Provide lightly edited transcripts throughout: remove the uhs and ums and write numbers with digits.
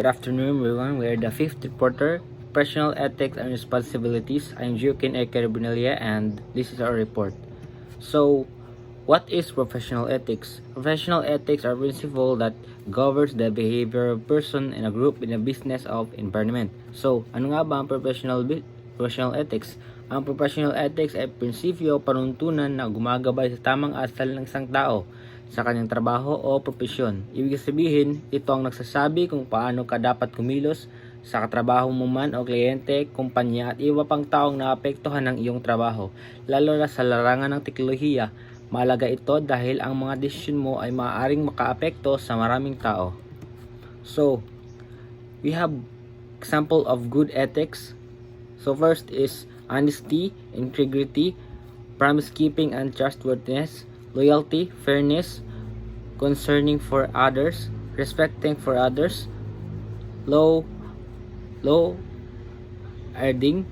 Good afternoon, everyone. We are the fifth reporter, Professional Ethics and Responsibilities. I'm Joaquin A. Carbonilla, and this is our report. So, what is professional ethics? Professional ethics are principles that governs the behavior of person in a group in a business of environment. So, ano nga ba ang professional ethics? Ang professional ethics ay prinsipyo o panuntunan na gumagabay sa tamang asal ng isang tao sa kanyang trabaho o propesyon. Ibig sabihin, ito ang nagsasabi kung paano ka dapat kumilos sa katrabaho mo man o kliyente, kumpanya at iba pang taong naapektuhan ng iyong trabaho, lalo na sa larangan ng teknolohiya. Mahalaga ito dahil ang mga desisyon mo ay maaaring makaapekto sa maraming tao. So, we have example of good ethics. So first is honesty, integrity, promise keeping and trustworthiness, loyalty, fairness, concerning for others, respecting for others, low earning,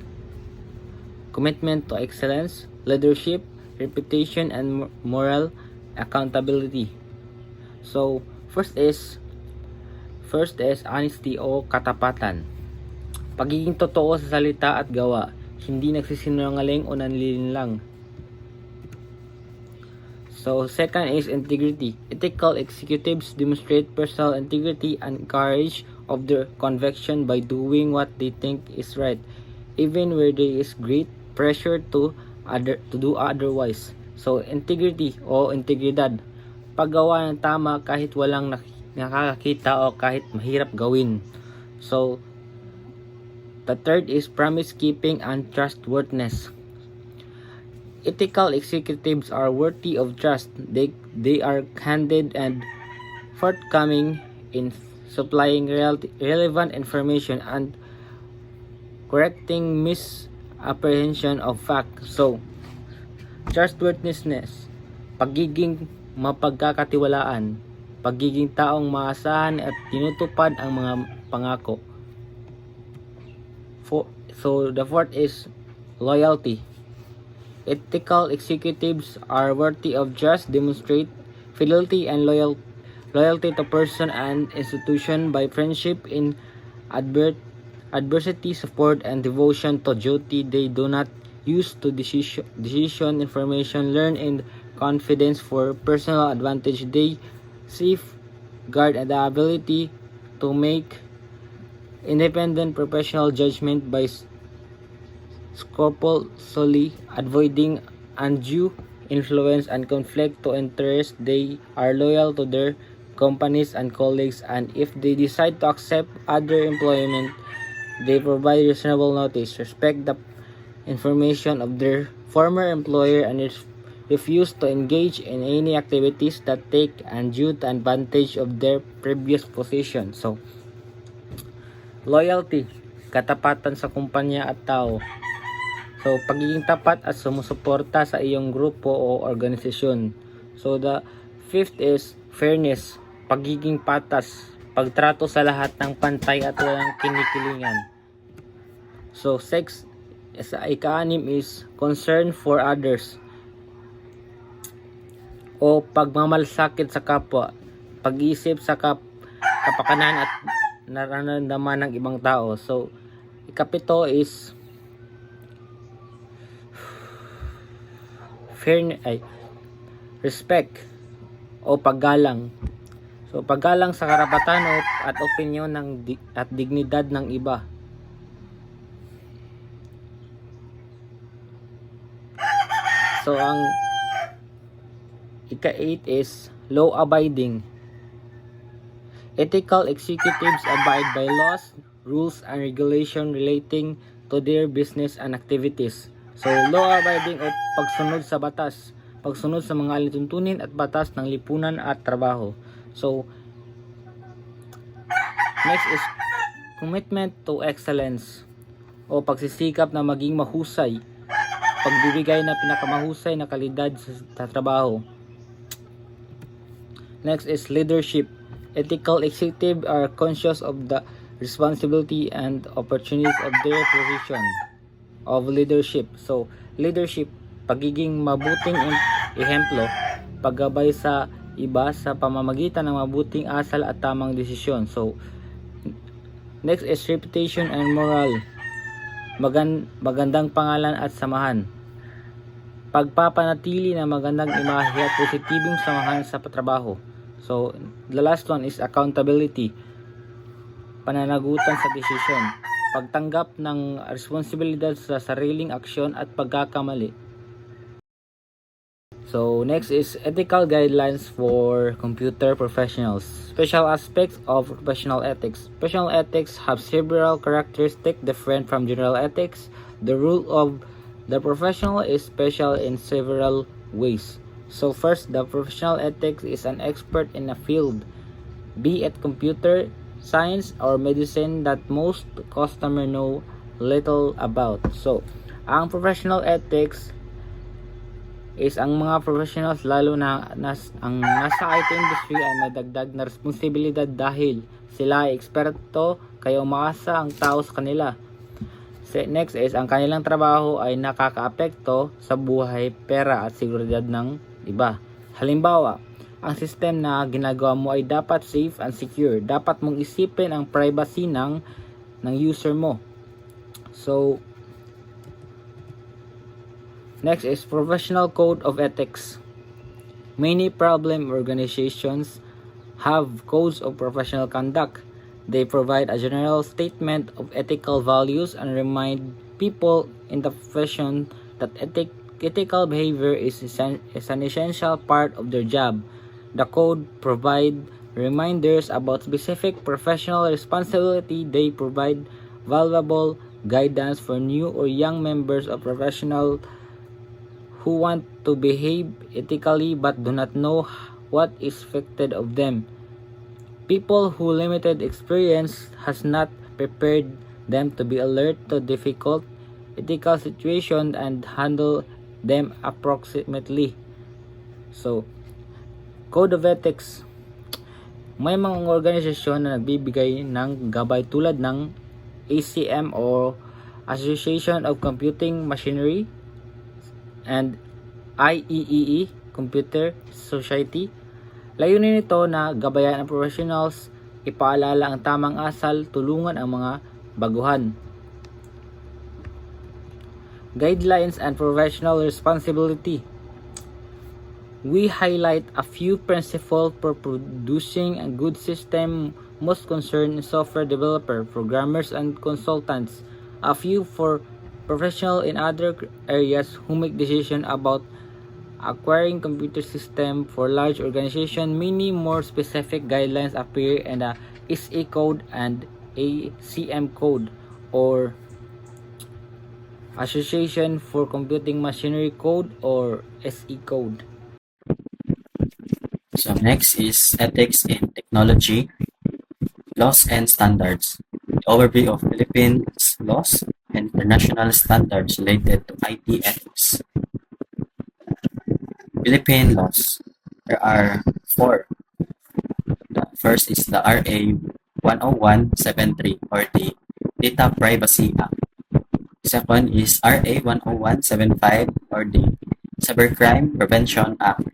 commitment to excellence, leadership, reputation and moral accountability. So first is honesty o katapatan. Pagiging totoo sa salita at gawa, hindi nagsisinungaling o nanlilinlang. So second is integrity. Ethical executives demonstrate personal integrity and courage of their conviction by doing what they think is right, even where there is great pressure to do otherwise. So integrity o integridad, paggawa ng tama kahit walang nakakakita o kahit mahirap gawin. So the third is promise keeping and trustworthiness. Ethical executives are worthy of trust. They are candid and forthcoming in supplying relevant information and correcting misapprehension of fact. So, trustworthiness, pagiging mapagkakatiwalaan, pagiging taong maasahan at tinutupad ang mga pangako. So, the fourth is loyalty. Ethical executives are worthy of trust, demonstrate fidelity and loyalty to person and institution by friendship in adversity, support, and devotion to duty. They do not use to decision information learned in confidence for personal advantage. They safeguard the ability to make independent professional judgment by scrupulously avoiding undue influence and conflict to interest. They are loyal to their companies and colleagues, and if they decide to accept other employment, they provide reasonable notice, respect the information of their former employer, and refuse to engage in any activities that take undue advantage of their previous position. So, loyalty, katapatan sa kumpanya at tao. So, pagiging tapat at sumusuporta sa iyong grupo o organisasyon. So, the fifth is fairness, pagiging patas, pagtrato sa lahat ng pantay at walang kinikilingan. So, ika-anim is concern for others, o pagmamalasakit sa kapwa, pag-iisip sa kapakanan at nararamdaman ng ibang tao. So, ikapito is respect o paggalang. So paggalang sa karapatan at opinyon at dignidad ng iba. So ang ika-8 is law abiding. Ethical executives abide by laws, rules and regulation relating to their business and activities. So, law-abiding o pagsunod sa batas, pagsunod sa mga alituntunin at batas ng lipunan at trabaho. So, next is commitment to excellence o pagsisikap na maging mahusay, pagbibigay na pinakamahusay na kalidad sa trabaho. Next is leadership. Ethical executives are conscious of the responsibility and opportunities of their position of leadership. So, leadership, pagiging mabuting ehemplo, paggabay sa iba sa pamamagitan ng mabuting asal at tamang desisyon. So, Next is reputation and moral. Magandang pangalan at samahan. Pagpapanatili ng magandang imahe at positibong samahan sa trabaho. So, the last one is accountability. Pananagutan sa desisyon. Pagtanggap ng responsibilidad sa sariling aksyon at pagkakamali. So, next is ethical guidelines for computer professionals. Special aspects of professional ethics. Professional ethics have several characteristics different from general ethics. The rule of the professional is special in several ways. So, first, the professional ethics is an expert in a field, be it computer science or medicine, that most customer know little about. So, ang professional ethics is ang mga professionals, lalo na ang nasa IT industry, ay may dagdag na responsibilidad dahil sila ay eksperto kaya umaasa ang tao sa kanila. Next is ang kanilang trabaho ay nakakaapekto sa buhay, pera at seguridad ng iba. Halimbawa, ang system na ginagawa mo ay dapat safe and secure. Dapat mong isipin ang privacy ng user mo. So, next is professional code of ethics. Many problem organizations have codes of professional conduct. They provide a general statement of ethical values and remind people in the profession that ethical behavior is an essential part of their job. The code provide reminders about specific professional responsibility. They provide valuable guidance for new or young members of professional who want to behave ethically but do not know what is expected of them. People who limited experience has not prepared them to be alert to difficult ethical situations and handle them approximately. So, Code of Ethics. May mga organisasyon na nagbibigay ng gabay tulad ng ACM o Association of Computing Machinery and IEEE, Computer Society. Layunin nito na gabayan ang professionals, ipaalala ang tamang asal, tulungan ang mga baguhan. Guidelines and professional responsibility. We highlight a few principles for producing a good system most concerned software developer, programmers, and consultants. A few for professionals in other areas who make decisions about acquiring computer system. For large organizations, many more specific guidelines appear in the SE code and ACM code, or Association for Computing Machinery Code, or SE code. So next is ethics in technology, laws and standards. The overview of Philippines laws and international standards related to IT ethics. Philippine laws. There are four. The first is the RA 10173, or the Data Privacy Act. Second is RA 10175, or the Cybercrime Prevention Act.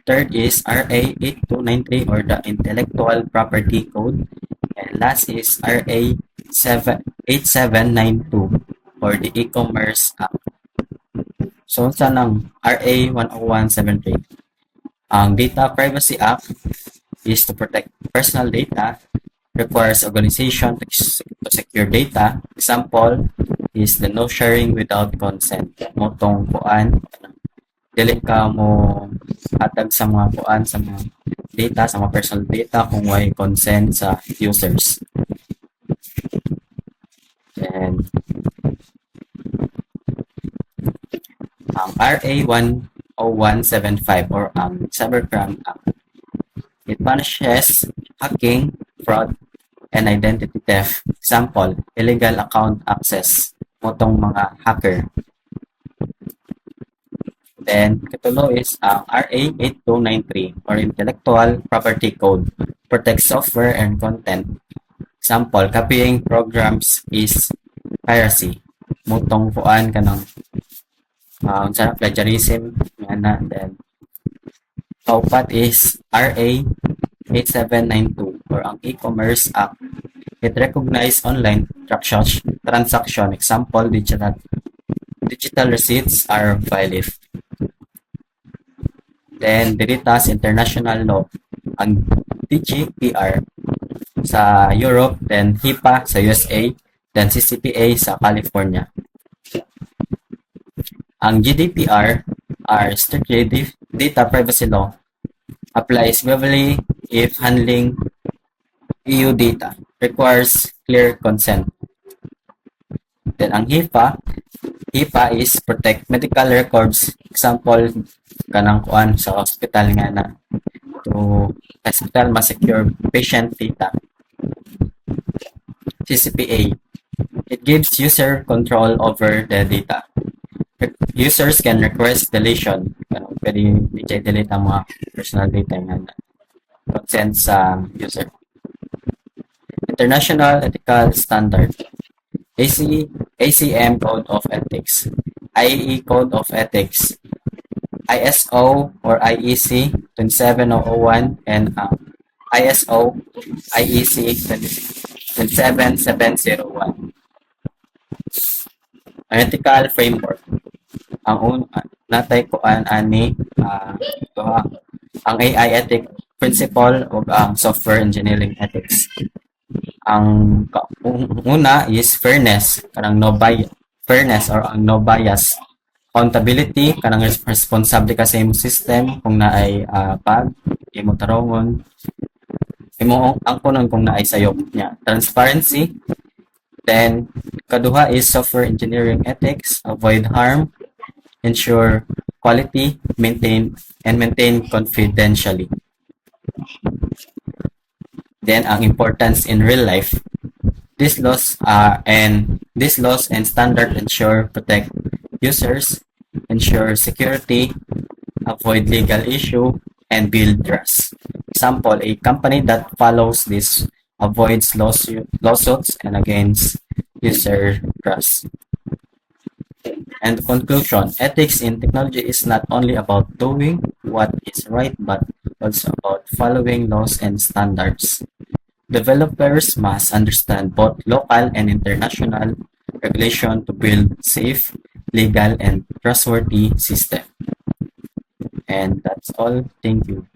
Third is RA 8293, or the Intellectual Property Code. And last is RA 8792, or the E-Commerce Act. So, saan ang RA 10173? Ang Data Privacy Act is to protect personal data, requires organization to secure data. Example is the no sharing without consent. Motong kuan, dili ka mo hatag sa mga kuan, sa mga data, sa mga personal data kung may consent sa users. And ang RA 10175, or ang Cybercrime Act, it punishes hacking, fraud, and identity theft. Example, illegal account access, motong mga hacker. Then, katulo is ang RA 8293, or Intellectual Property Code, protects software and content. Example, copying programs is piracy. Mutong kuan ka ng plagiarism. And then, kaupat is RA 8792, or ang E-Commerce Act. It recognizes online transaction. Example, digital receipts are valid. Then, deritas international law. Ang DGPR sa Europe, then HIPAA sa USA, then CCPA sa California. Ang GDPR are strictly data privacy law applies heavily if handling EU data requires clear consent. Then ang HIPAA is protect medical records. Example, kanang kuan sa hospital nga na to hospital ma-secure patient data. CCPA, it gives user control over the data. Users can request deletion. Pwede i-delete ang mga personal data nga na consent sa user. International Ethical Standard. ACM Code of Ethics. IEE Code of Ethics. ISO or IEC 27001 and ISO IEC 27701. Ethical Framework. Ang natay ko ani ang AI ethic principle o ang software engineering ethics. Ang una is fairness, kanang fairness or ang no bias. Accountability, kanang responsable ka sa imong system kung naay pag imong tarongon. Imong angkonon kung naay sayop niya. Transparency. Then kaduha is software engineering ethics, avoid harm, ensure quality, maintain confidentially. Then ang importance in real life. These laws and standard ensure protect users, ensure security, avoid legal issue, and build trust. Example, a company that follows this avoids lawsuits and against user trust. And conclusion, ethics in technology is not only about doing what is right, but also about following laws and standards. Developers must understand both local and international regulation to build safe, legal, and trustworthy system. And that's all. Thank you.